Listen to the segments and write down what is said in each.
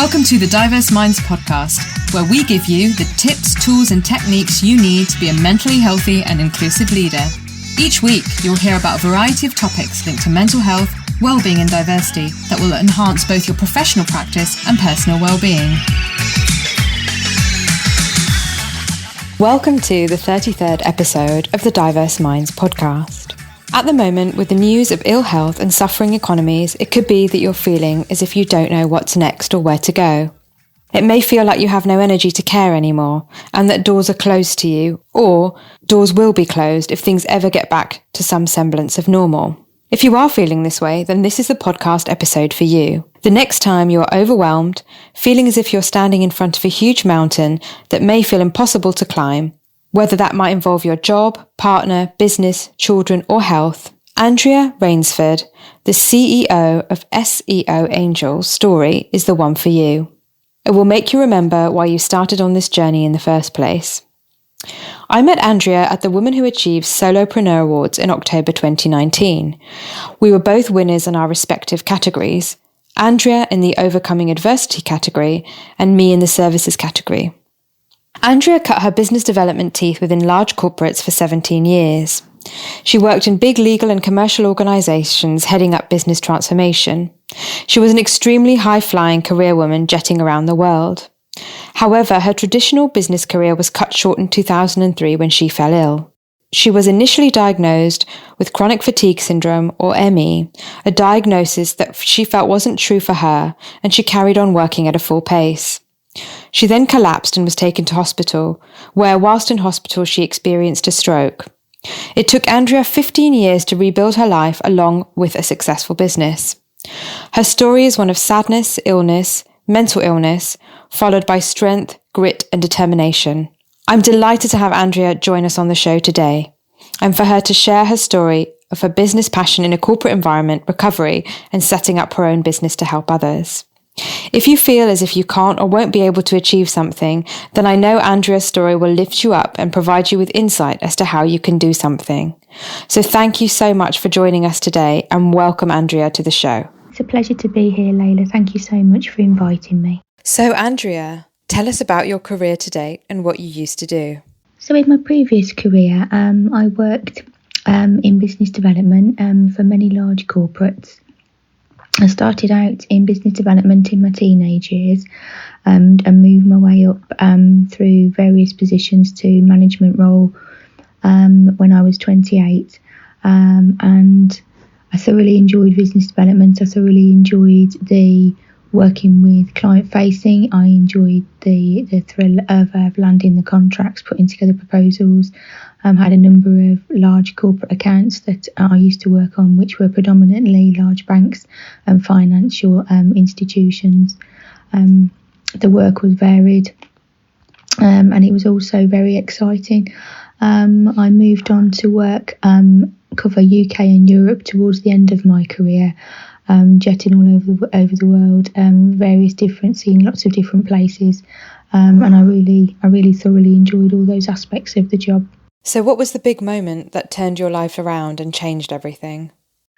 Welcome to the Diverse Minds podcast, where we give you the tips, tools and techniques you need to be a mentally healthy and inclusive leader. Each week, you'll hear about a variety of topics linked to mental health, well-being and diversity that will enhance both your professional practice and personal well-being. Welcome to the 33rd episode of the Diverse Minds podcast. At the moment, with the news of ill health and suffering economies, it could be that you're feeling as if you don't know what's next or where to go. It may feel like you have no energy to care anymore, and that doors are closed to you, or doors will be closed if things ever get back to some semblance of normal. If you are feeling this way, then this is the podcast episode for you. The next time you're overwhelmed, feeling as if you're standing in front of a huge mountain that may feel impossible to climb, whether that might involve your job, partner, business, children, or health, Andrea Rainsford, the CEO of SEO Angels story, is the one for you. It will make you remember why you started on this journey in the first place. I met Andrea at the Woman Who Achieves Solopreneur Awards in October 2019. We were both winners in our respective categories, Andrea in the Overcoming Adversity category and me in the Services category. Andrea cut her business development teeth within large corporates for 17 years. She worked in big legal and commercial organisations heading up business transformation. She was an extremely high-flying career woman jetting around the world. However, her traditional business career was cut short in 2003 when she fell ill. She was initially diagnosed with chronic fatigue syndrome, or ME, a diagnosis that she felt wasn't true for her, and she carried on working at a full pace. She then collapsed and was taken to hospital, where whilst in hospital she experienced a stroke. It took Andrea 15 years to rebuild her life along with a successful business. Her story is one of sadness, illness, mental illness, followed by strength, grit and determination. I'm delighted to have Andrea join us on the show today, and for her to share her story of her business passion in a corporate environment, recovery and setting up her own business to help others. If you feel as if you can't or won't be able to achieve something, then I know Andrea's story will lift you up and provide you with insight as to how you can do something. So thank you so much for joining us today, and welcome Andrea to the show. It's a pleasure to be here, Layla. Thank you so much for inviting me. So Andrea, tell us about your career to date and what you used to do. So in my previous career, I worked in business development for many large corporates. I started out in business development in my teenage years and moved my way up through various positions to management role when I was 28. And I thoroughly enjoyed business development. I thoroughly enjoyed the working with client facing. I enjoyed the thrill of landing the contracts, putting together proposals. Had a number of large corporate accounts that I used to work on, which were predominantly large banks and financial institutions. The work was varied and it was also very exciting. I moved on to work, cover UK and Europe towards the end of my career, jetting all over the world, seeing lots of different places, and I really thoroughly enjoyed all those aspects of the job. So what was the big moment that turned your life around and changed everything?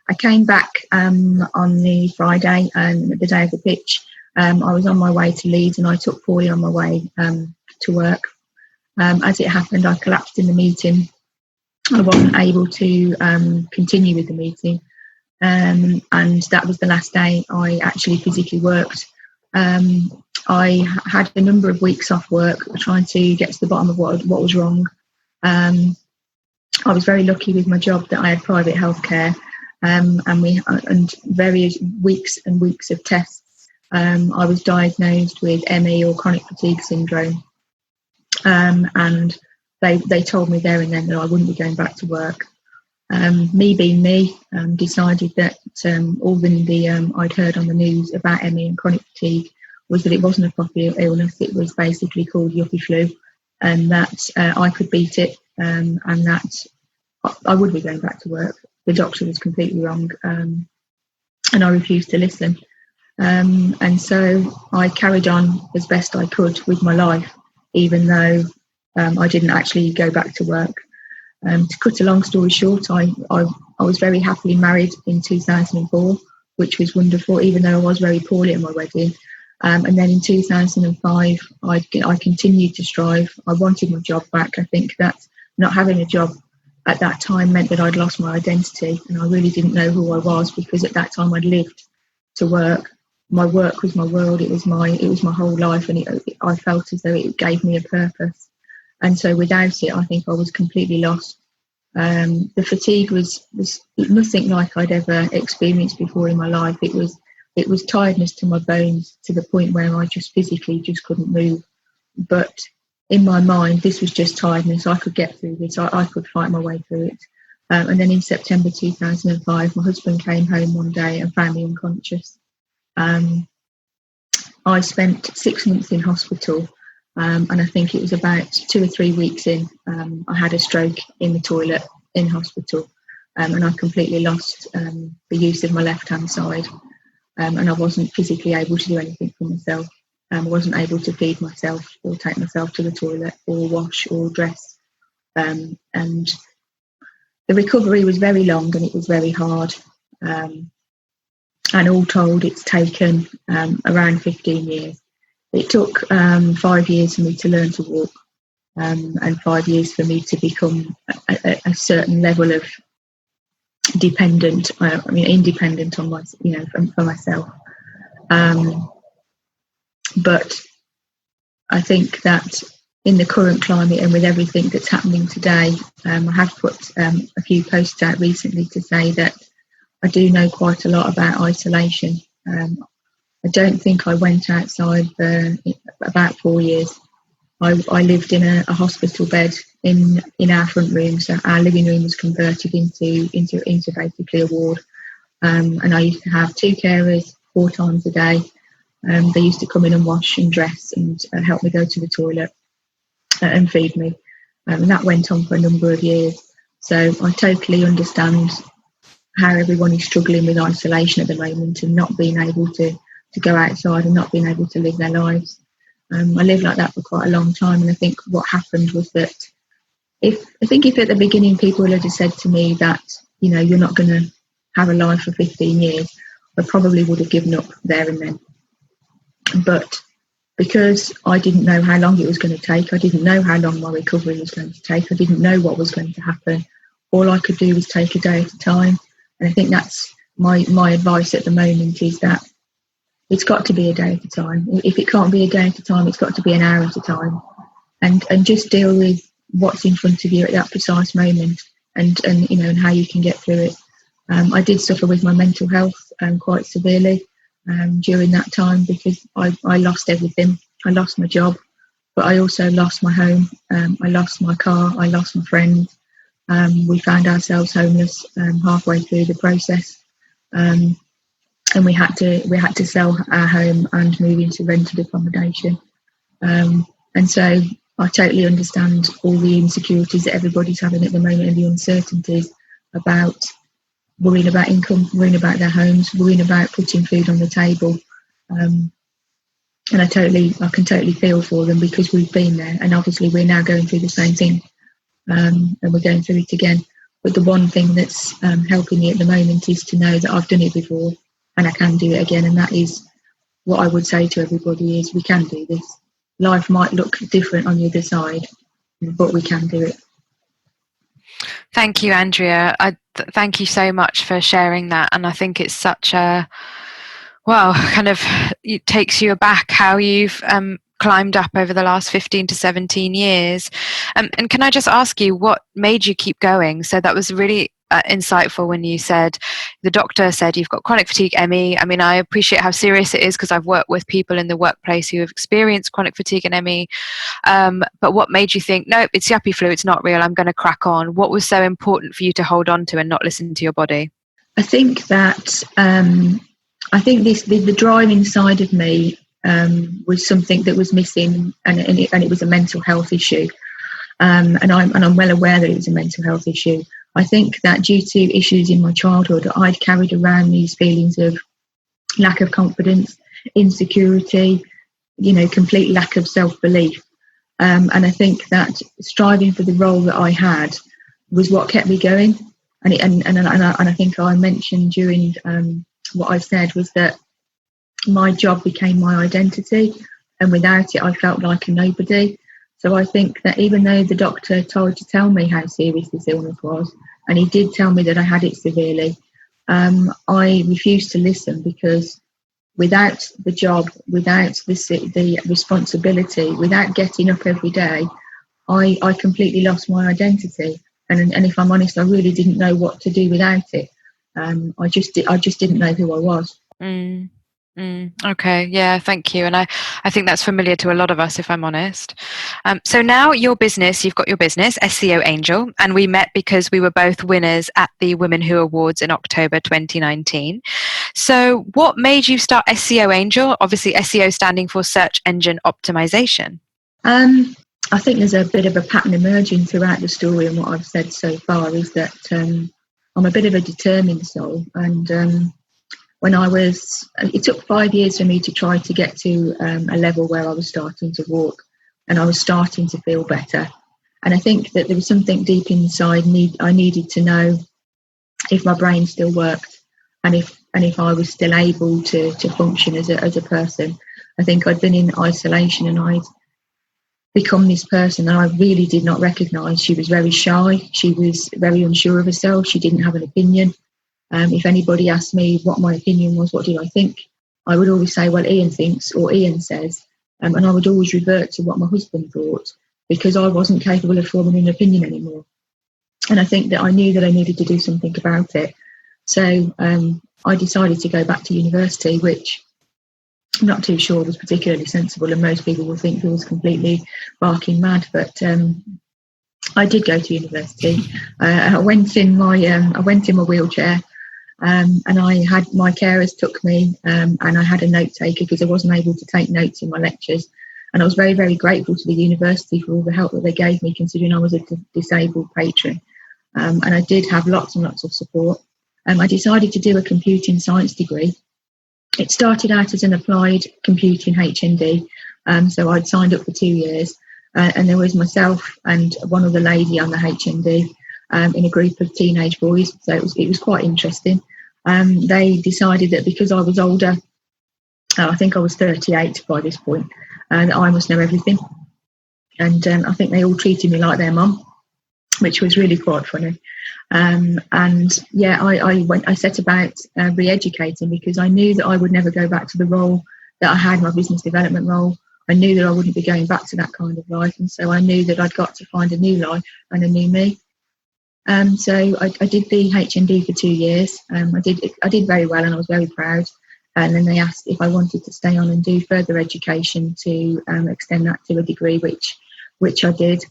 I came back on the Friday, the day of the pitch. I was on my way to Leeds and I took Paulie on my way to work. As it happened, I collapsed in the meeting. I wasn't able to continue with the meeting. And that was the last day I actually physically worked. I had a number of weeks off work trying to get to the bottom of what was wrong. I was very lucky with my job that I had private healthcare, and various weeks and weeks of tests. I was diagnosed with ME, or chronic fatigue syndrome, and they told me there and then that I wouldn't be going back to work. Me being me, decided that all the I'd heard on the news about ME and chronic fatigue was that it wasn't a proper illness. It was basically called yuppie flu, and that I could beat it, and that I would be going back to work. The doctor was completely wrong, and I refused to listen. And so I carried on as best I could with my life, even though I didn't actually go back to work. To cut a long story short, I was very happily married in 2004, which was wonderful, even though I was very poorly at my wedding. And then in 2005, I continued to strive. I wanted my job back. I think that not having a job at that time meant that I'd lost my identity, and I really didn't know who I was, because at that time I'd lived to work. My work was my world. It was my whole life, and I felt as though it gave me a purpose. And so without it, I think I was completely lost. The fatigue was nothing like I'd ever experienced before in my life. It was tiredness to my bones, to the point where I just physically just couldn't move. But in my mind, this was just tiredness. I could get through this. I could fight my way through it. And then in September 2005, my husband came home one day and found me unconscious. I spent 6 months in hospital, and I think it was about 2 or 3 weeks in, I had a stroke in the toilet in hospital, and I completely lost the use of my left-hand side, and I wasn't physically able to do anything for myself. I wasn't able to feed myself or take myself to the toilet or wash or dress. And the recovery was very long and it was very hard. And all told, it's taken around 15 years. It took 5 years for me to learn to walk, and 5 years for me to become a certain level of independent on my, for myself. But I think that in the current climate and with everything that's happening today, I have put a few posts out recently to say that I do know quite a lot about isolation. I don't think I went outside for about 4 years. I lived in a hospital bed in our front room, so our living room was converted into basically a ward. And I used to have 2 carers 4 times a day. They used to come in and wash and dress and help me go to the toilet and feed me. And that went on for a number of years. So I totally understand how everyone is struggling with isolation at the moment and not being able to go outside and not being able to live their lives. I lived like that for quite a long time, and I think what happened was that if at the beginning people had said to me that, you're not going to have a life for 15 years, I probably would have given up there and then. But because I didn't know how long it was going to take, I didn't know how long my recovery was going to take, I didn't know what was going to happen, all I could do was take a day at a time. And I think that's my advice at the moment, is that it's got to be a day at a time. If it can't be a day at a time, it's got to be an hour at a time. And just deal with what's in front of you at that precise moment, and how you can get through it. I did suffer with my mental health quite severely during that time, because I lost everything. I lost my job, but I also lost my home. I lost my car. I lost my friends. We found ourselves homeless halfway through the process, and we had to sell our home and move into rented accommodation. And so I totally understand all the insecurities that everybody's having at the moment, and the uncertainties about worrying about income, worrying about their homes, worrying about putting food on the table. And I can totally feel for them, because we've been there, and obviously we're now going through the same thing, and we're going through it again. But the one thing that's helping me at the moment is to know that I've done it before and I can do it again. And that is what I would say to everybody, is we can do this. Life might look different on the other side, but we can do it. Thank you, Andrea. Thank you so much for sharing that. And I think it's such a, it takes you aback how you've climbed up over the last 15 to 17 years. And can I just ask you, what made you keep going? So that was really insightful when you said, the doctor said you've got chronic fatigue ME. I mean, I appreciate how serious it is, because I've worked with people in the workplace who have experienced chronic fatigue and ME. But what made you think, no, it's yuppie flu, it's not real, I'm going to crack on? What was so important for you to hold on to and not listen to your body? I think that the drive inside of me was something that was missing, and it was a mental health issue. And I'm well aware that it was a mental health issue. I think that due to issues in my childhood, I'd carried around these feelings of lack of confidence, insecurity, complete lack of self-belief. And I think that striving for the role that I had was what kept me going. And I think I mentioned during what I said was that my job became my identity, and without it I felt like a nobody. So I think that even though the doctor tried to tell me how serious this illness was, and he did tell me that I had it severely, I refused to listen, because without the job, without the responsibility, without getting up every day, I completely lost my identity. And if I'm honest, I really didn't know what to do without it. I just didn't know who I was. Okay, yeah, thank you. And I think that's familiar to a lot of us, if I'm honest. So now you've got your business, SEO Angel, and we met because we were both winners at the Women Who Awards in October 2019. So what made you start SEO Angel? Obviously, SEO standing for Search Engine Optimization. I think there's a bit of a pattern emerging throughout the story, and what I've said so far is that I'm a bit of a determined soul, and it took 5 years for me to try to get to a level where I was starting to walk and I was starting to feel better. And I think that there was something deep inside I needed to know if my brain still worked, and if I was still able to function as a person. I think I'd been in isolation and I'd become this person that I really did not recognise. She was very shy. She was very unsure of herself. She didn't have an opinion. If anybody asked me what my opinion was, what did I think, I would always say, well, Ian thinks, or Ian says. And I would always revert to what my husband thought, because I wasn't capable of forming an opinion anymore. And I think that I knew that I needed to do something about it. So I decided to go back to university, which I'm not too sure was particularly sensible, and most people will think it was completely barking mad. But I did go to university. I went in my wheelchair, and I had my carers took me, and I had a note taker because I wasn't able to take notes in my lectures. And I was very, very grateful to the university for all the help that they gave me, considering I was a disabled patron. And I did have lots and lots of support. I decided to do a computing science degree. It started out as an applied computing HND, so I'd signed up for 2 years, and there was myself and one other lady on the HND in a group of teenage boys, so it was quite interesting. They decided that because I was older, I think I was 38 by this point, that I must know everything, and I think they all treated me like their mum, which was really quite funny. And yeah, I set about re-educating, because I knew that I would never go back to the role that I had, my business development role. I knew that I wouldn't be going back to that kind of life, and so I knew that I'd got to find a new life and a new me. So I did the HND for 2 years. I did very well, and I was very proud. And then they asked if I wanted to stay on and do further education to extend that to a degree, which I did.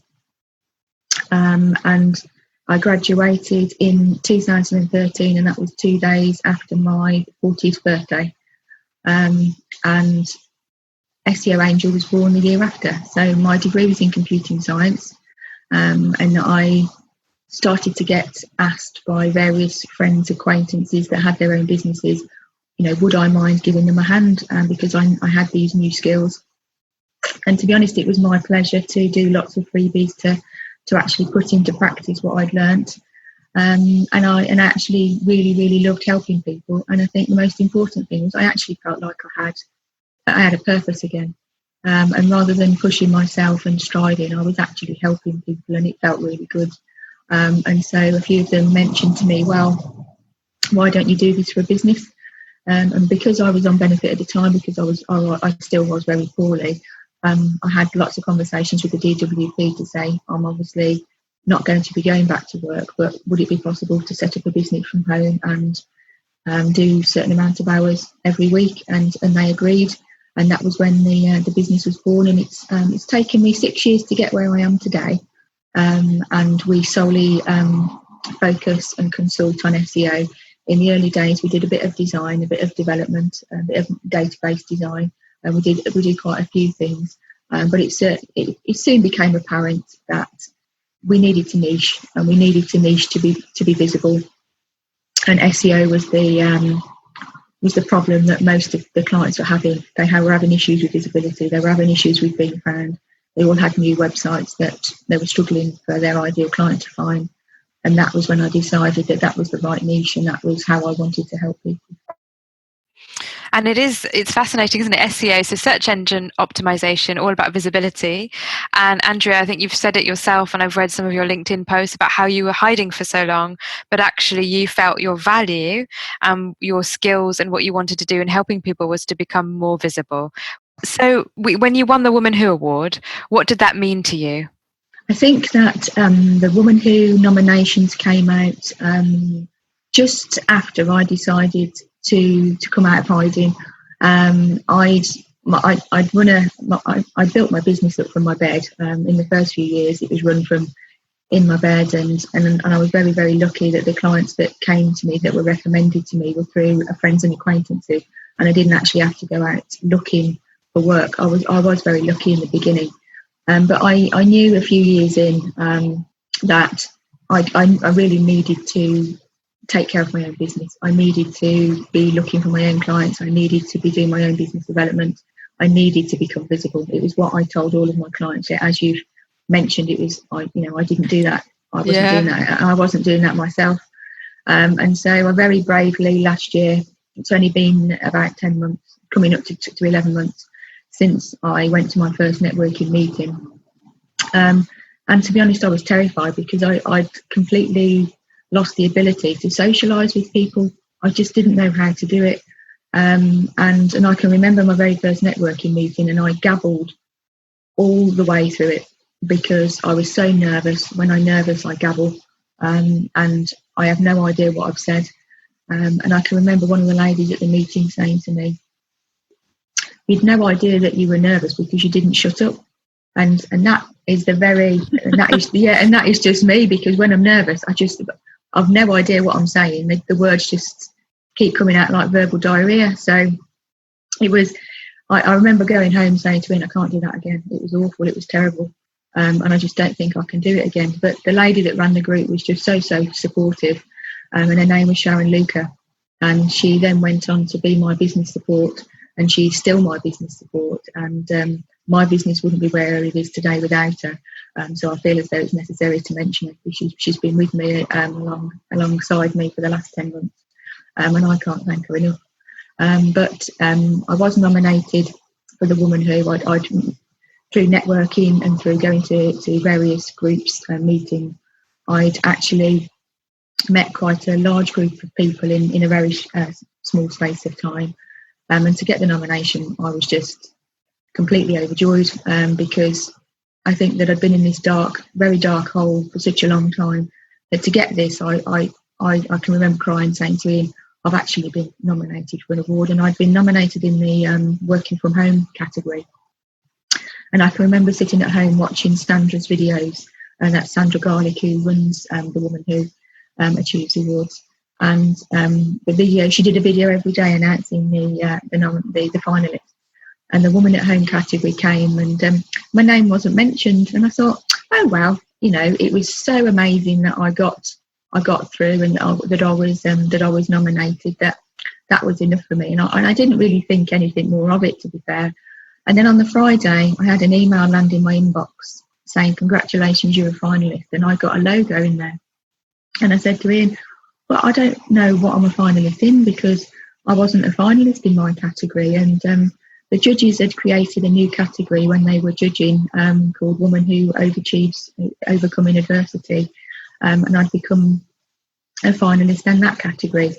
And I graduated in 2013, and that was 2 days after my 40th birthday. And SEO Angel was born the year after. So my degree was in computing science, and I started to get asked by various friends, acquaintances that had their own businesses, would I mind giving them a hand, because I had these new skills. And to be honest, it was my pleasure to do lots of freebies to actually put into practice what I'd learnt. And I actually really, really loved helping people. And I think the most important thing was I actually felt like I had a purpose again. And rather than pushing myself and striving, I was actually helping people, and it felt really good. And so a few of them mentioned to me, well, why don't you do this for a business? And because I was on benefit at the time, because I still was very poorly, I had lots of conversations with the DWP to say, I'm obviously not going to be going back to work, but would it be possible to set up a business from home and do a certain amount of hours every week? And they agreed. And that was when the business was born. And it's taken me 6 years to get where I am today. And we solely focus and consult on SEO. In the early days, we did a bit of design, a bit of development, a bit of database design. We did quite a few things, but it soon became apparent that we needed to niche, and we needed to niche to be visible. And SEO was the problem that most of the clients were having. They were having issues with visibility. They were having issues with being found. They all had new websites that they were struggling for their ideal client to find. And that was when I decided that was the right niche, and that was how I wanted to help people. And it's fascinating, isn't it? SEO, so search engine optimization, all about visibility. And Andrea, I think you've said it yourself, and I've read some of your LinkedIn posts about how you were hiding for so long, but actually you felt your value, your skills and what you wanted to do in helping people was to become more visible. So when you won the Woman Who Award, what did that mean to you? I think that the Woman Who nominations came out just after I decided to come out of hiding. I built my business up from my bed. In the first few years, it was run from in my bed, and I was very, very lucky that the clients that came to me, that were recommended to me, were through friends and acquaintances, and I didn't actually have to go out looking for work. I was very lucky in the beginning. But I knew a few years in that I really needed to take care of my own business. I needed to be looking for my own clients. I needed to be doing my own business development. I needed to become visible. It was what I told all of my clients. As you've mentioned, it was I didn't do that. I wasn't doing that. I wasn't doing that myself. And so I very bravely last year. It's only been about 10 months, coming up to 11 months, since I went to my first networking meeting. And to be honest, I was terrified because I'd completely lost the ability to socialise with people. I just didn't know how to do it. And I can remember my very first networking meeting, and I gabbled all the way through it because I was so nervous. When I'm nervous, I gabble, and I have no idea what I've said. And I can remember one of the ladies at the meeting saying to me, "You'd no idea that you were nervous because you didn't shut up." And that is that is just me, because when I'm nervous, I've no idea what I'm saying. The words just keep coming out like verbal diarrhea. So it was, I remember going home saying to him, "I can't do that again. It was awful. It was terrible. And I just don't think I can do it again." But the lady that ran the group was just so supportive. And her name was Sharon Luca. And she then went on to be my business support. And she's still my business support. And my business wouldn't be where it is today without her. So I feel as though it's necessary to mention it. She's been with me alongside me for the last 10 months. And I can't thank her enough. But I was nominated for the Woman Who. I'd through networking and through going to various groups and meetings, I'd actually met quite a large group of people in a very small space of time. And to get the nomination, I was just completely overjoyed, because I think that I'd been in this very dark hole for such a long time, that to get this, I can remember crying, saying to him, "I've actually been nominated for an award." And I'd been nominated in the working from home category. And I can remember sitting at home watching Sandra's videos, and that's Sandra Garlick, who runs the Woman Who Achieves Awards. And the video, she did a video every day announcing the finalists. And the Woman at Home category came, and my name wasn't mentioned. And I thought, oh well, it was so amazing that I got through, and that I was nominated. That was enough for me, and I didn't really think anything more of it, to be fair. And then on the Friday, I had an email land in my inbox saying, "Congratulations, you're a finalist," and I got a logo in there. And I said to Ian, "Well, I don't know what I'm a finalist in, because I wasn't a finalist in my category." And the judges had created a new category when they were judging, called Woman Who Overachieves, Overcoming Adversity. And I'd become a finalist in that category.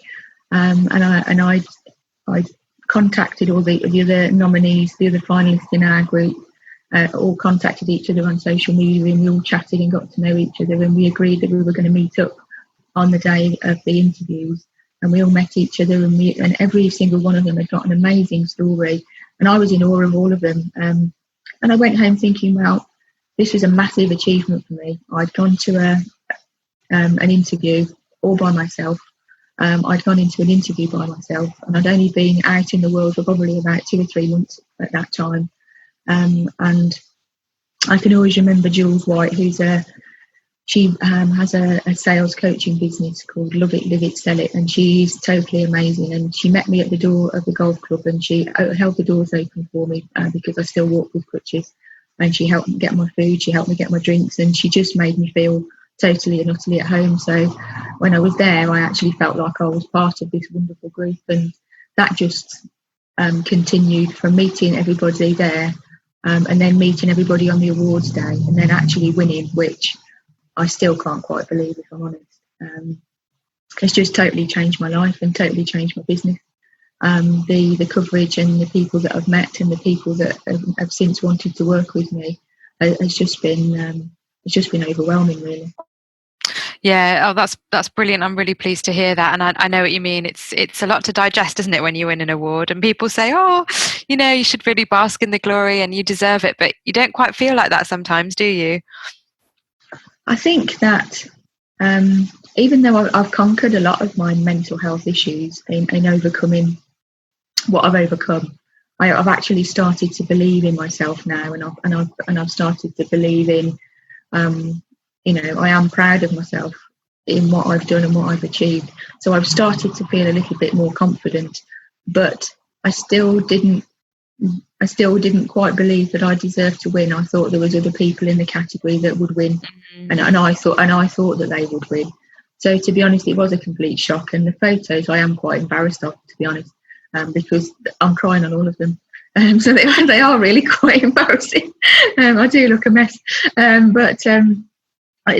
And I contacted all the other nominees, the other finalists in our group, all contacted each other on social media, and we all chatted and got to know each other, and we agreed that we were going to meet up on the day of the interviews, and we all met each other, and every single one of them had got an amazing story, and I was in awe of all of them. And I went home thinking, well, this was a massive achievement for me. I'd gone to an interview all by myself. I'd gone into an interview by myself, and I'd only been out in the world for probably about 2 or 3 months at that time. And I can always remember Jules White, she has a sales coaching business called Love It, Live It, Sell It, and she's totally amazing. And she met me at the door of the golf club, and she held the doors open for me because I still walk with crutches. And she helped me get my food, she helped me get my drinks, and she just made me feel totally and utterly at home. So when I was there, I actually felt like I was part of this wonderful group, and that just continued from meeting everybody there, and then meeting everybody on the awards day, and then actually winning, which I still can't quite believe, if I'm honest. It's just totally changed my life and totally changed my business. The coverage and the people that I've met and the people that have since wanted to work with me has just been overwhelming, really. Yeah, that's brilliant. I'm really pleased to hear that, and I know what you mean. It's a lot to digest, isn't it, when you win an award and people say, "Oh, you should really bask in the glory and you deserve it," but you don't quite feel like that sometimes, do you? I think that even though I've conquered a lot of my mental health issues in overcoming what I've overcome, I've actually started to believe in myself now, and I've started to believe in. I am proud of myself in what I've done and what I've achieved. So I've started to feel a little bit more confident, but I still didn't quite believe that I deserved to win. I thought there was other people in the category that would win, and I thought that they would win. So to be honest, it was a complete shock. And the photos I am quite embarrassed of, to be honest, because I'm crying on all of them. So they are really quite embarrassing. I do look a mess, but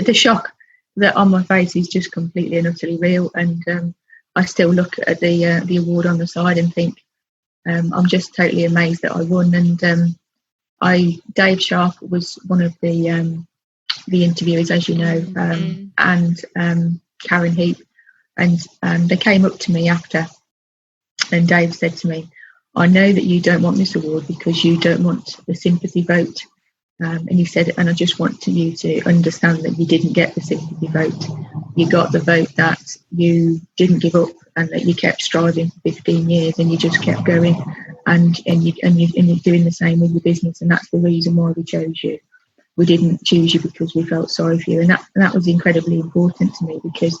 the shock that on my face is just completely and utterly real. And I still look at the award on the side and think I'm just totally amazed that I won. And Dave Sharp was one of the interviewers, as you know, and Karen Heap, and they came up to me after, and Dave said to me, "I know that you don't want this award because you don't want the sympathy vote." And he said, "And I just want you to understand that you didn't get the sympathy vote. You got the vote that you didn't give up and that you kept striving for 15 years and you just kept going, and you're doing the same with your business. And that's the reason why we chose you. We didn't choose you because we felt sorry for you." And that was incredibly important to me, because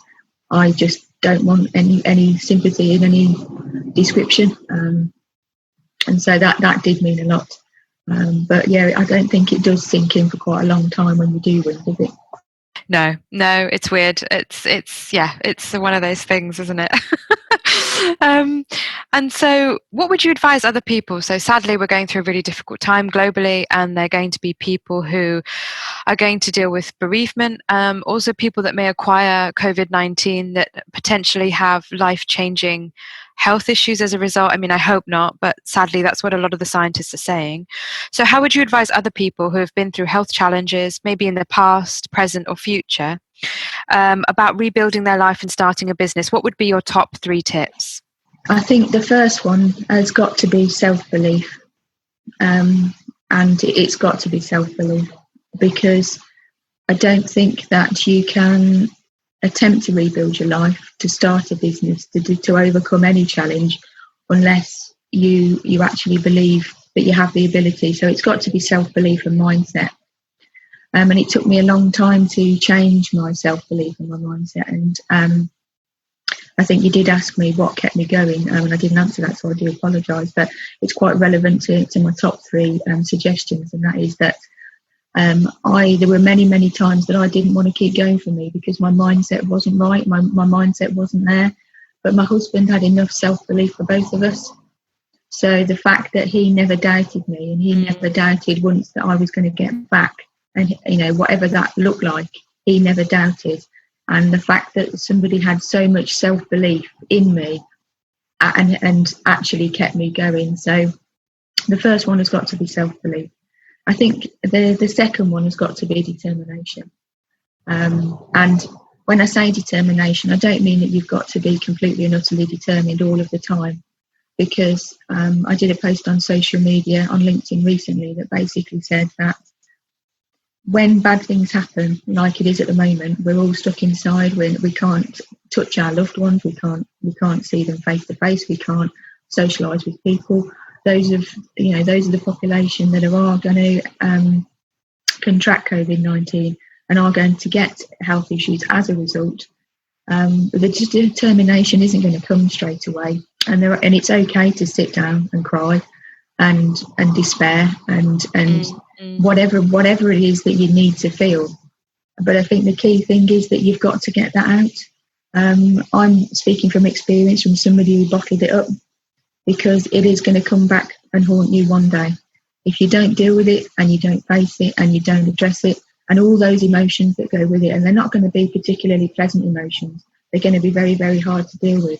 I just don't want any sympathy in any description. And so that did mean a lot. But yeah, I don't think it does sink in for quite a long time when you do win, does it? No, it's weird. It's one of those things, isn't it? And so what would you advise other people? So sadly, we're going through a really difficult time globally, and there are going to be people who are going to deal with bereavement, also people that may acquire COVID-19 that potentially have life-changing health issues as a result. I mean, I hope not, but sadly, that's what a lot of the scientists are saying. So how would you advise other people who have been through health challenges, maybe in the past, present, or future, about rebuilding their life and starting a business? What would be your top 3 tips? I think the first one has got to be self-belief. And it's got to be self-belief, because I don't think that you can attempt to rebuild your life, to start a business, to overcome any challenge, unless you actually believe that you have the ability. So it's got to be self-belief and mindset. And it took me a long time to change my self-belief and my mindset. And I think you did ask me what kept me going, and I didn't answer that, so I do apologise. But it's quite relevant to my top 3 suggestions, and that is that there were many times that I didn't want to keep going for me because my mindset wasn't right, my mindset wasn't there. But my husband had enough self-belief for both of us. So the fact that he never doubted me, and he never doubted once that I was going to get back, and whatever that looked like, he never doubted. And the fact that somebody had so much self-belief in me and actually kept me going. So the first one has got to be self-belief. I think the second one has got to be determination. And when I say determination, I don't mean that you've got to be completely and utterly determined all of the time, because I did a post on social media, on LinkedIn recently, that basically said that when bad things happen, like it is at the moment, we're all stuck inside. We can't touch our loved ones. We can't see them face to face. We can't socialise with people. Those are the population that are going to contract COVID-19 and are going to get health issues as a result. The determination isn't going to come straight away, and it's okay to sit down and cry and despair and whatever it is that you need to feel. But I think the key thing is that you've got to get that out. I'm speaking from experience, from somebody who bottled it up. because it is going to come back and haunt you one day. If you don't deal with it and you don't face it and you don't address it and all those emotions that go with it, and they're not going to be particularly pleasant emotions, they're going to be very, very hard to deal with.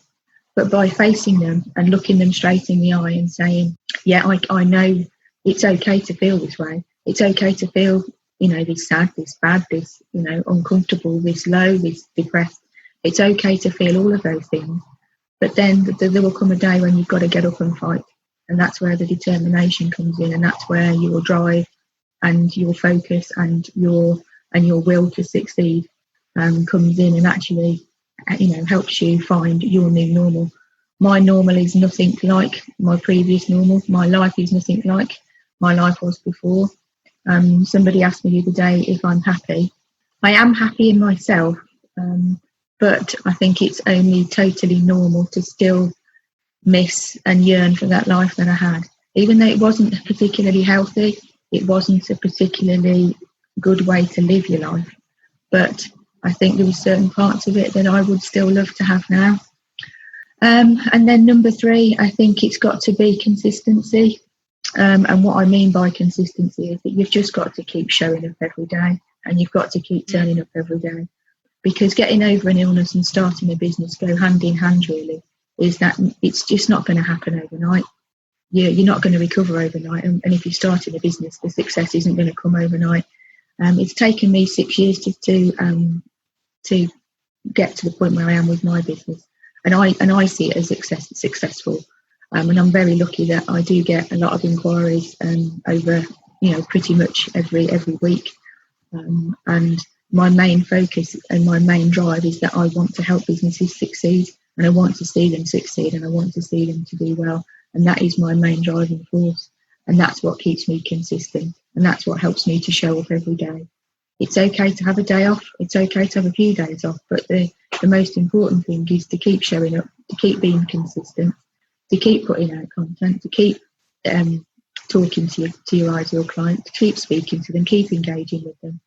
But by facing them and looking them straight in the eye and saying, yeah, I know it's okay to feel this way. It's okay to feel, this sad, this bad, this, uncomfortable, this low, this depressed. It's okay to feel all of those things. But then there will come a day when you've got to get up and fight. And that's where the determination comes in. And that's where your drive and your focus and your will to succeed comes in and actually, helps you find your new normal. My normal is nothing like my previous normal. My life is nothing like my life was before. Somebody asked me the other day if I'm happy. I am happy in myself, but I think it's only totally normal to still miss and yearn for that life that I had. Even though it wasn't particularly healthy, it wasn't a particularly good way to live your life. But I think there were certain parts of it that I would still love to have now. And then number 3, I think it's got to be consistency. And what I mean by consistency is that you've just got to keep showing up every day, and you've got to keep turning up every day. Because getting over an illness and starting a business go hand in hand, really, is that it's just not going to happen overnight. You're not going to recover overnight. And if you're starting a business, the success isn't going to come overnight. It's taken me 6 years to get to the point where I am with my business. And I see it as successful. And I'm very lucky that I do get a lot of inquiries over, pretty much every week. And my main focus and my main drive is that I want to help businesses succeed, and I want to see them succeed, and I want to see them to do well. And that is my main driving force. And that's what keeps me consistent. And that's what helps me to show up every day. It's okay to have a day off. It's okay to have a few days off. But the most important thing is to keep showing up, to keep being consistent, to keep putting out content, to keep talking to your ideal client, to keep speaking to them, keep engaging with them.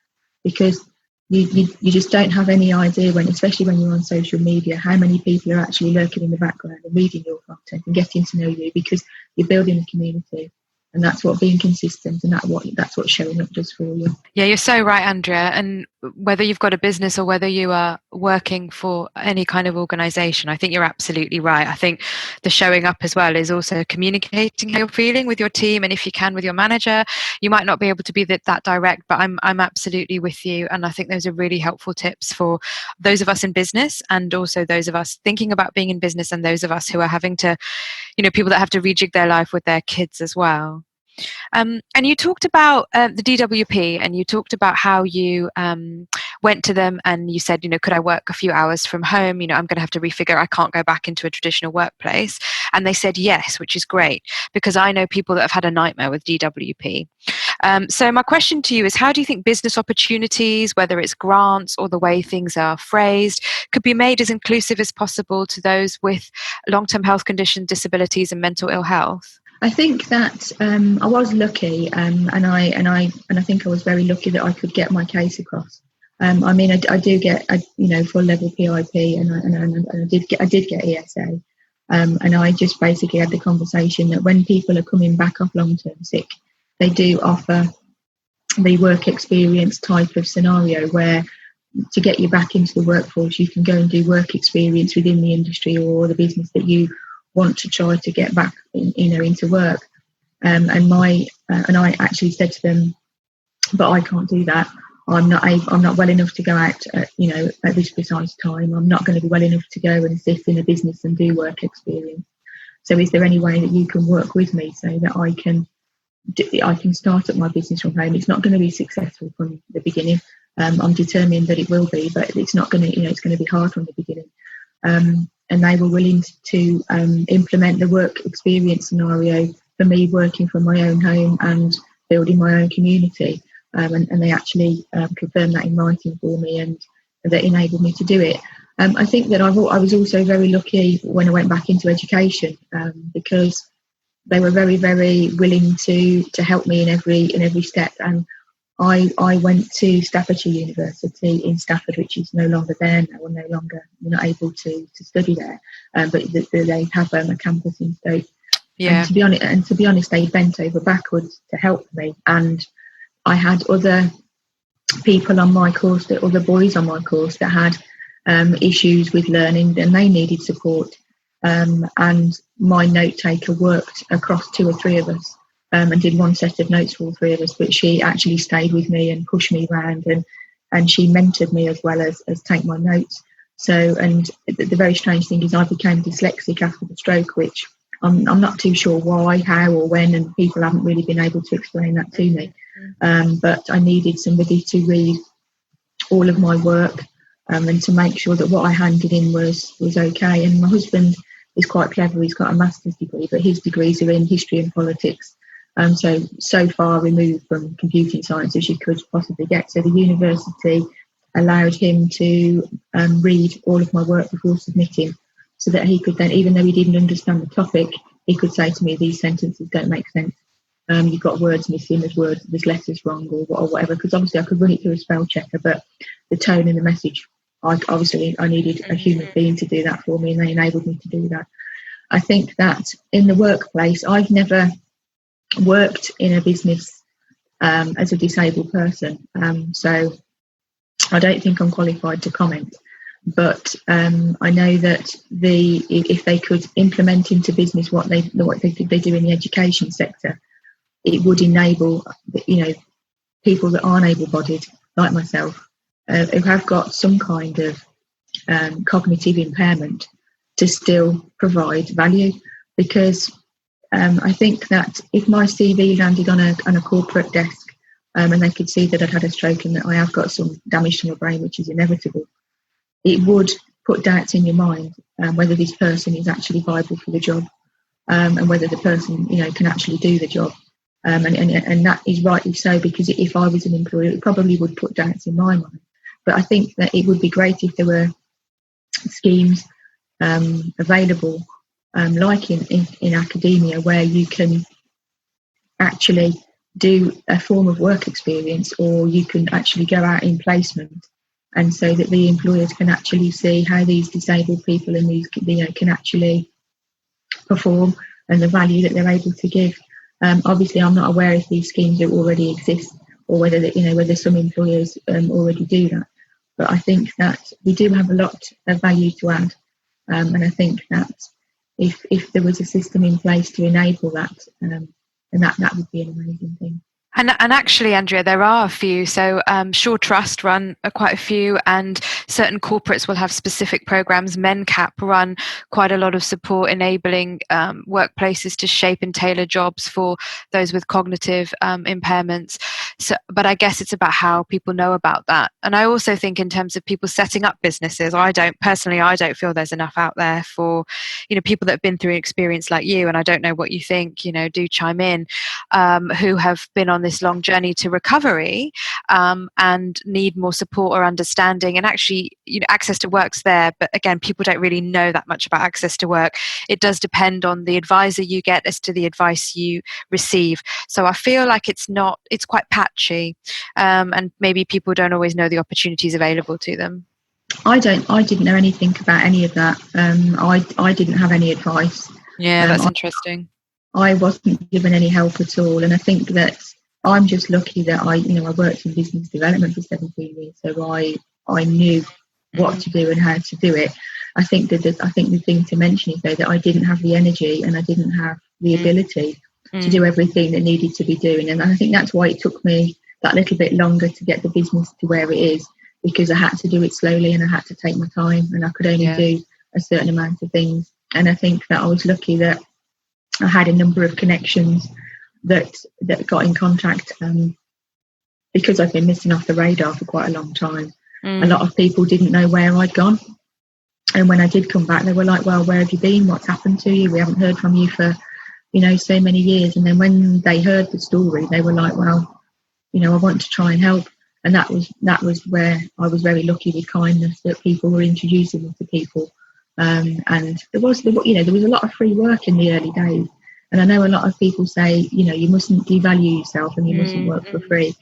Because you just don't have any idea, especially when you're on social media, how many people are actually lurking in the background and reading your content and getting to know you, because you're building a community. And that's what being consistent and that's what showing up does for you. Yeah, you're so right, Andrea. And whether you've got a business or whether you are working for any kind of organisation, I think you're absolutely right. I think the showing up as well is also communicating how you're feeling with your team, and if you can with your manager. You might not be able to be that direct, but I'm absolutely with you. And I think those are really helpful tips for those of us in business, and also those of us thinking about being in business, and those of us who are having to, people that have to rejig their life with their kids as well. And you talked about the DWP, and you talked about how you went to them and you said, could I work a few hours from home? I'm going to have to refigure. I can't go back into a traditional workplace. And they said yes, which is great, because I know people that have had a nightmare with DWP. So my question to you is, how do you think business opportunities, whether it's grants or the way things are phrased, could be made as inclusive as possible to those with long-term health conditions, disabilities, and mental ill health? I think that I was lucky, and I think I was very lucky that I could get my case across. I do get full level PIP, and I did get ESA, and I just basically had the conversation that when people are coming back off long term sick, they do offer the work experience type of scenario where, to get you back into the workforce, you can go and do work experience within the industry or the business that you want to try to get back into work. And I actually said to them, but I can't do that. I'm not well enough to go out at this precise time. I'm not going to be well enough to go and sit in a business and do work experience. So is there any way that you can work with me so that I can start up my business from home? It's not going to be successful from the beginning. I'm determined that it will be, but it's not going to, it's going to be hard from the beginning. And they were willing to implement the work experience scenario for me working from my own home and building my own community. And they actually confirmed that in writing for me, and that enabled me to do it. I think that I was also very lucky when I went back into education, because they were very, very willing to help me in every step. And I went to Staffordshire University in Stafford, which is no longer there now, or you're not able to study there. But they have a campus in Stoke. Yeah. And to be honest, they bent over backwards to help me. And I had other people on my course, other boys on my course that had issues with learning, and they needed support. And my note taker worked across 2 or 3 of us, and did one set of notes for all 3 of us. But she actually stayed with me and pushed me around, and she mentored me as well as take my notes. So, and the very strange thing is I became dyslexic after the stroke, which I'm not too sure why, how or when, and people haven't really been able to explain that to me. But I needed somebody to read all of my work, and to make sure that what I handed in was okay. And my husband is quite clever. He's got a master's degree, but his degrees are in history and politics. So far removed from computing science as you could possibly get. So the university allowed him to read all of my work before submitting, so that he could then, even though he didn't understand the topic, he could say to me, these sentences don't make sense. You've got words missing, there's letters wrong or whatever, because obviously I could run it through a spell checker, but the tone and the message, I needed a human being to do that for me, and they enabled me to do that. I think that in the workplace, I've never worked in a business as a disabled person, so I don't think I'm qualified to comment. But I know that if they could implement into business what they do in the education sector, it would enable, people that aren't able-bodied, like myself, who have got some kind of cognitive impairment, to still provide value. Because I think that if my CV landed on a corporate desk, and they could see that I'd had a stroke and that I have got some damage to my brain, which is inevitable, it would put doubts in your mind whether this person is actually viable for the job, and whether the person can actually do the job. And that is rightly so, because if I was an employer, it probably would put doubts in my mind. But I think that it would be great if there were schemes available, like in academia, where you can actually do a form of work experience, or you can actually go out in placement, and so that the employers can actually see how these disabled people and these can actually perform, and the value that they're able to give. Obviously, I'm not aware if these schemes already exist, or whether some employers already do that. But I think that we do have a lot of value to add, and I think that if there was a system in place to enable that, then that would be an amazing thing. And actually, Andrea, there are a few. So Shaw Trust run quite a few, and certain corporates will have specific programs. MenCap run quite a lot of support, enabling workplaces to shape and tailor jobs for those with cognitive impairments. So, but I guess it's about how people know about that. And I also think in terms of people setting up businesses, I don't feel there's enough out there for, people that have been through an experience like you, and I don't know what you think, do chime in, who have been on this long journey to recovery and need more support or understanding. And actually, access to work's there, but again, people don't really know that much about access to work. It does depend on the advisor you get as to the advice you receive. So I feel like it's quite patchy, and maybe people don't always know the opportunities available to them. I didn't know anything about any of that. I didn't have any advice. Yeah, that's interesting. I wasn't given any help at all, and I think that I'm just lucky that I worked in business development for 17 years, so I knew what to do and how to do it. I think the thing to mention is though that I didn't have the energy and I didn't have the ability to do everything that needed to be doing, and I think that's why it took me that little bit longer to get the business to where it is, because I had to do it slowly and I had to take my time, and I could only do a certain amount of things. And I think that I was lucky that I had a number of connections that got in contact, because I've been missing off the radar for quite a long time. A lot of people didn't know where I'd gone, and when I did come back, they were like, well, where have you been? What's happened to you? We haven't heard from you for so many years. And then when they heard the story, they were like, well, I want to try and help. And that was where I was very lucky with kindness, that people were introducing me to people. And there was a lot of free work in the early days. And I know a lot of people say, you mustn't devalue yourself and you mustn't work for free.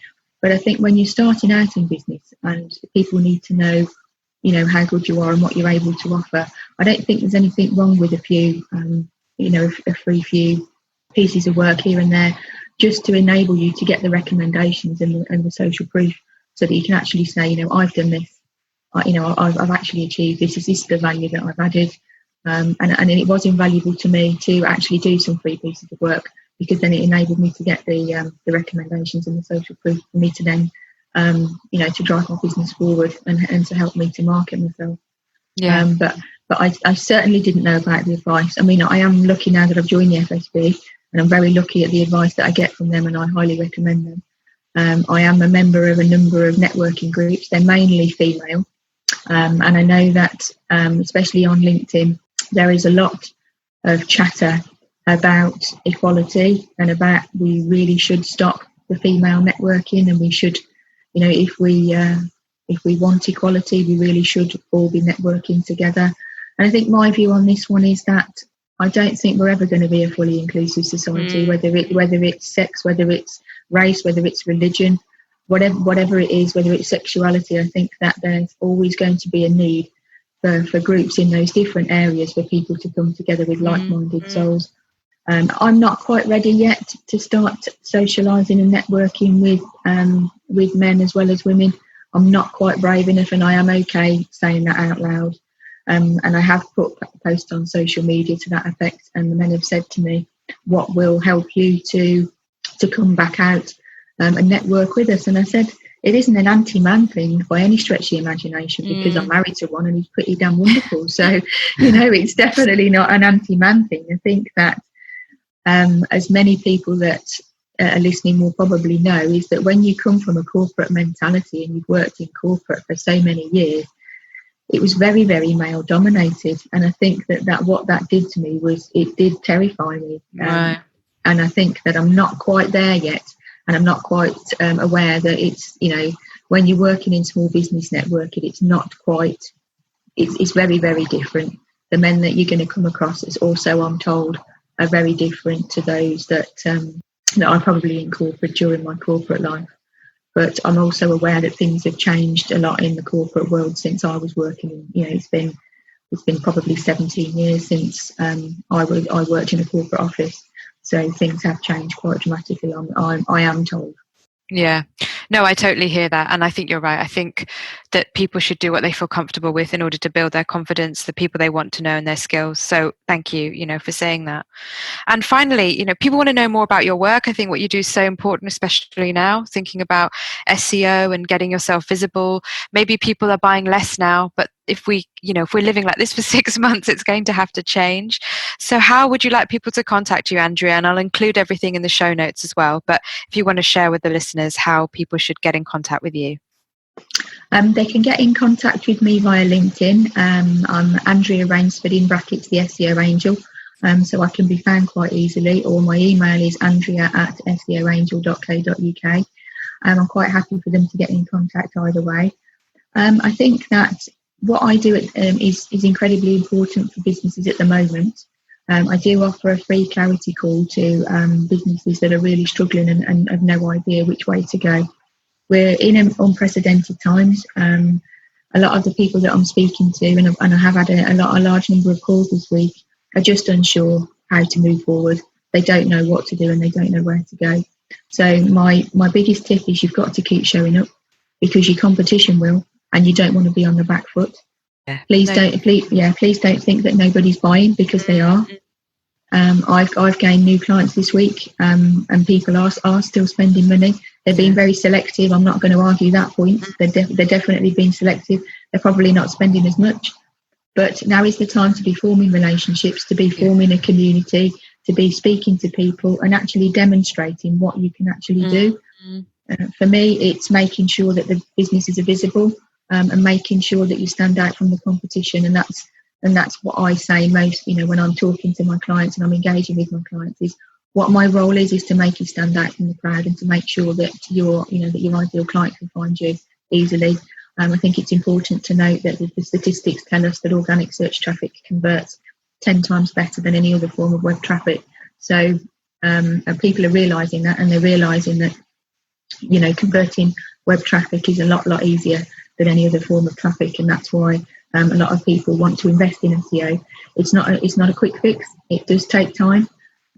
But I think when you're starting out in business and people need to know, how good you are and what you're able to offer, I don't think there's anything wrong with a few a free few pieces of work here and there, just to enable you to get the recommendations and the social proof, so that you can actually say, I've done this, I've actually achieved this. Is this the value that I've added? And it was invaluable to me to actually do some free pieces of work, because then it enabled me to get the recommendations and the social proof for me to then, to drive my business forward and to help me to market myself. Yeah. But I certainly didn't know about the advice. I mean, I am lucky now that I've joined the FSB, and I'm very lucky at the advice that I get from them, and I highly recommend them. I am a member of a number of networking groups. They're mainly female, and I know that, especially on LinkedIn, there is a lot of chatter about equality and about we really should stop the female networking, and we should, if we want equality, we really should all be networking together. And I think my view on this one is that I don't think we're ever going to be a fully inclusive society, whether it's sex, whether it's race, whether it's religion, whatever it is, whether it's sexuality. I think that there's always going to be a need for groups in those different areas for people to come together with like-minded souls. I'm not quite ready yet to start socialising and networking with men as well as women. I'm not quite brave enough, and I am okay saying that out loud. And I have put a post on social media to that effect, and the men have said to me, what will help you to come back out and network with us? And I said, it isn't an anti-man thing by any stretch of the imagination, because I'm married to one and he's pretty damn wonderful. So, it's definitely not an anti-man thing. I think that as many people that are listening will probably know, is that when you come from a corporate mentality and you've worked in corporate for so many years, it was very, very male dominated. And I think that what that did to me was it did terrify me. Right. And I think that I'm not quite there yet. And I'm not quite aware that it's, when you're working in small business networking, it's not quite, it's very, very different. The men that you're going to come across, is also, I'm told, are very different to those that I probably incorporated during my corporate life. But I'm also aware that things have changed a lot in the corporate world since I was working. It's been probably 17 years since I worked in a corporate office. So things have changed quite dramatically, I am told. Yeah. No, I totally hear that. And I think you're right. I think that people should do what they feel comfortable with in order to build their confidence, the people they want to know, and their skills. So thank you, for saying that. And finally, people want to know more about your work. I think what you do is so important, especially now, thinking about SEO and getting yourself visible. Maybe people are buying less now, but if we're living like this for 6 months, it's going to have to change. So how would you like people to contact you, Andrea? And I'll include everything in the show notes as well. But if you want to share with the listeners how people should get in contact with you. They can get in contact with me via LinkedIn. I'm Andrea Rainsford, in brackets, the SEO Angel. So I can be found quite easily, or my email is andrea@seoangel.co.uk. I'm quite happy for them to get in contact either way. I think that what I do is incredibly important for businesses at the moment. I do offer a free clarity call to businesses that are really struggling and have no idea which way to go. We're in unprecedented times. A lot of the people that I'm speaking to, and I have had a large number of calls this week, are just unsure how to move forward. They don't know what to do, and they don't know where to go. So my biggest tip is you've got to keep showing up, because your competition will, and you don't want to be on the back foot. Yeah. Please don't think that nobody's buying, because they are. I've gained new clients this week, and people are still spending money. They're being very selective. I'm not going to argue that point. They're definitely being selective. They're probably not spending as much. But now is the time to be forming relationships, to be forming a community, to be speaking to people and actually demonstrating what you can actually do. For me, it's making sure that the businesses are visible, and making sure that you stand out from the competition. And that's what I say most, when I'm talking to my clients and I'm engaging with my clients, is what my role is to make you stand out from the crowd, and to make sure that your ideal client can find you easily. I think it's important to note that the statistics tell us that organic search traffic converts 10 times better than any other form of web traffic. So people are realising that, and they're realising that, converting web traffic is a lot easier than any other form of traffic. And that's why A lot of people want to invest in SEO. It's not a quick fix. It does take time.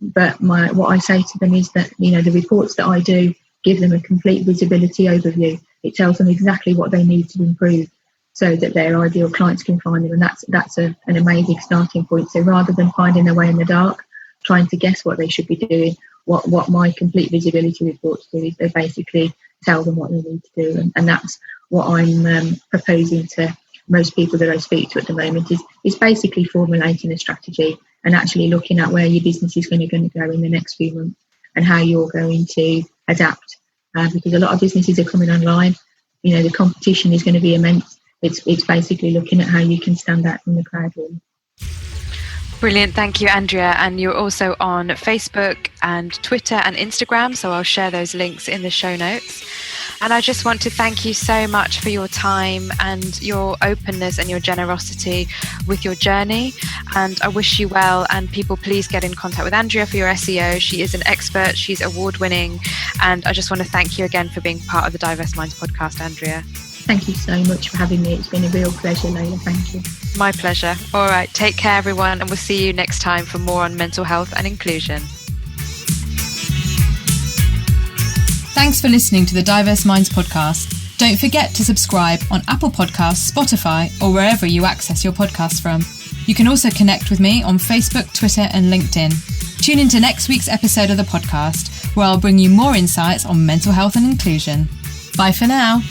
But what I say to them is that, the reports that I do give them a complete visibility overview. It tells them exactly what they need to improve so that their ideal clients can find them. And that's an amazing starting point. So rather than finding their way in the dark, trying to guess what they should be doing, what my complete visibility reports do is they basically tell them what they need to do. And that's what I'm proposing to most people that I speak to at the moment is basically formulating a strategy and actually looking at where your business is going to go in the next few months and how you're going to adapt. Because a lot of businesses are coming online. The competition is going to be immense. It's basically looking at how you can stand out from the crowd, really. Brilliant. Thank you, Andrea. And you're also on Facebook and Twitter and Instagram, so I'll share those links in the show notes. And I just want to thank you so much for your time and your openness and your generosity with your journey. And I wish you well. And people, please get in contact with Andrea for your SEO. She is an expert. She's award-winning. And I just want to thank you again for being part of the Diverse Minds podcast, Andrea. Thank you so much for having me. It's been a real pleasure, Layla. Thank you. My pleasure. All right. Take care, everyone. And we'll see you next time for more on mental health and inclusion. Thanks for listening to the Diverse Minds podcast. Don't forget to subscribe on Apple Podcasts, Spotify, or wherever you access your podcasts from. You can also connect with me on Facebook, Twitter, and LinkedIn. Tune into next week's episode of the podcast, where I'll bring you more insights on mental health and inclusion. Bye for now.